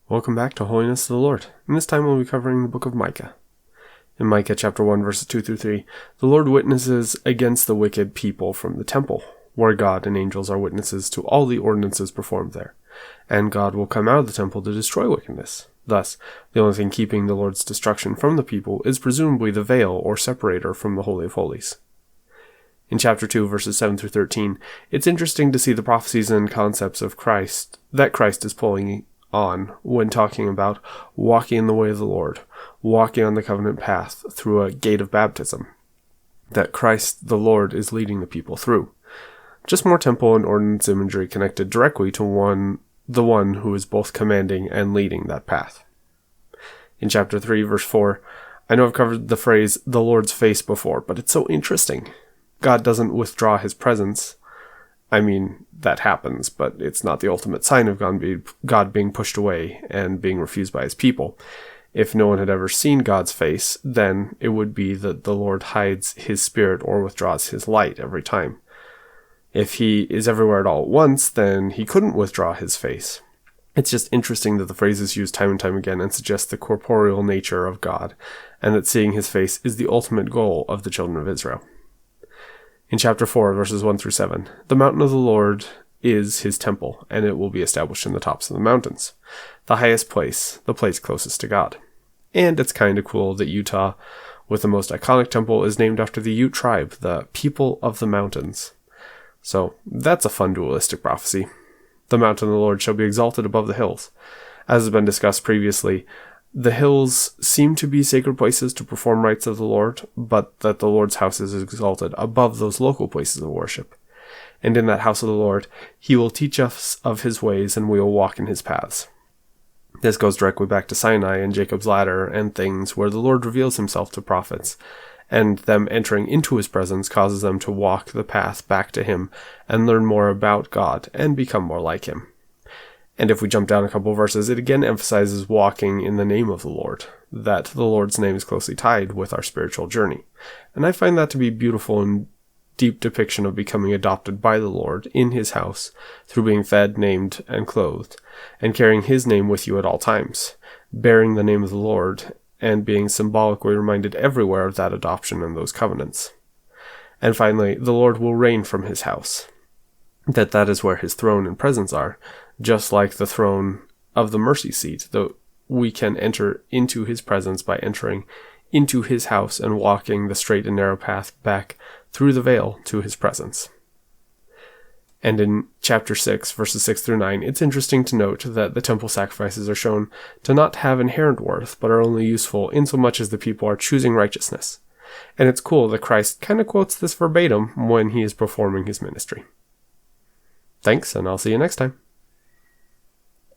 Welcome back to Holiness of the Lord, and this time we'll be covering the book of Micah. In Micah chapter 1 verses 2 through 3, the Lord witnesses against the wicked people from the temple, where God and angels are witnesses to all the ordinances performed there, and God will come out of the temple to destroy wickedness. Thus, the only thing keeping the Lord's destruction from the people is presumably the veil or separator from the Holy of Holies. In chapter 2 verses 7 through 13, it's interesting to see the prophecies and concepts of Christ that Christ is pulling on when talking about walking in the way of the Lord, walking on the covenant path through a gate of baptism, that Christ the Lord is leading the people through. Just more temple and ordinance imagery connected directly to the one who is both commanding and leading that path. In chapter 3 verse 4, I know I've covered the phrase the Lord's face before, but it's so interesting. God doesn't withdraw his presence. I mean, that happens, but it's not the ultimate sign of God being pushed away and being refused by his people. If no one had ever seen God's face, then it would be that the Lord hides his spirit or withdraws his light every time. If he is everywhere at all at once, then he couldn't withdraw his face. It's just interesting that the phrase is used time and time again and suggests the corporeal nature of God, and that seeing his face is the ultimate goal of the children of Israel. In chapter 4, verses 1 through 7, the mountain of the Lord is his temple, and it will be established in the tops of the mountains, the highest place, the place closest to God. And it's kind of cool that Utah, with the most iconic temple, is named after the Ute tribe, the people of the mountains. So that's a fun dualistic prophecy. The mountain of the Lord shall be exalted above the hills. As has been discussed previously, the hills seem to be sacred places to perform rites of the Lord, but that the Lord's house is exalted above those local places of worship. And in that house of the Lord, he will teach us of his ways, and we will walk in his paths. This goes directly back to Sinai and Jacob's ladder and things where the Lord reveals himself to prophets, and them entering into his presence causes them to walk the path back to him and learn more about God and become more like him. And if we jump down a couple verses, it again emphasizes walking in the name of the Lord, that the Lord's name is closely tied with our spiritual journey. And I find that to be beautiful and deep depiction of becoming adopted by the Lord in his house through being fed, named, and clothed, and carrying his name with you at all times, bearing the name of the Lord, and being symbolically reminded everywhere of that adoption and those covenants. And finally, the Lord will reign from his house, that is where his throne and presence are, just like the throne of the mercy seat, though we can enter into his presence by entering into his house and walking the straight and narrow path back through the veil to his presence. And in chapter 6, verses 6 through 9, it's interesting to note that the temple sacrifices are shown to not have inherent worth, but are only useful insomuch as the people are choosing righteousness. And it's cool that Christ kind of quotes this verbatim when he is performing his ministry. Thanks, and I'll see you next time.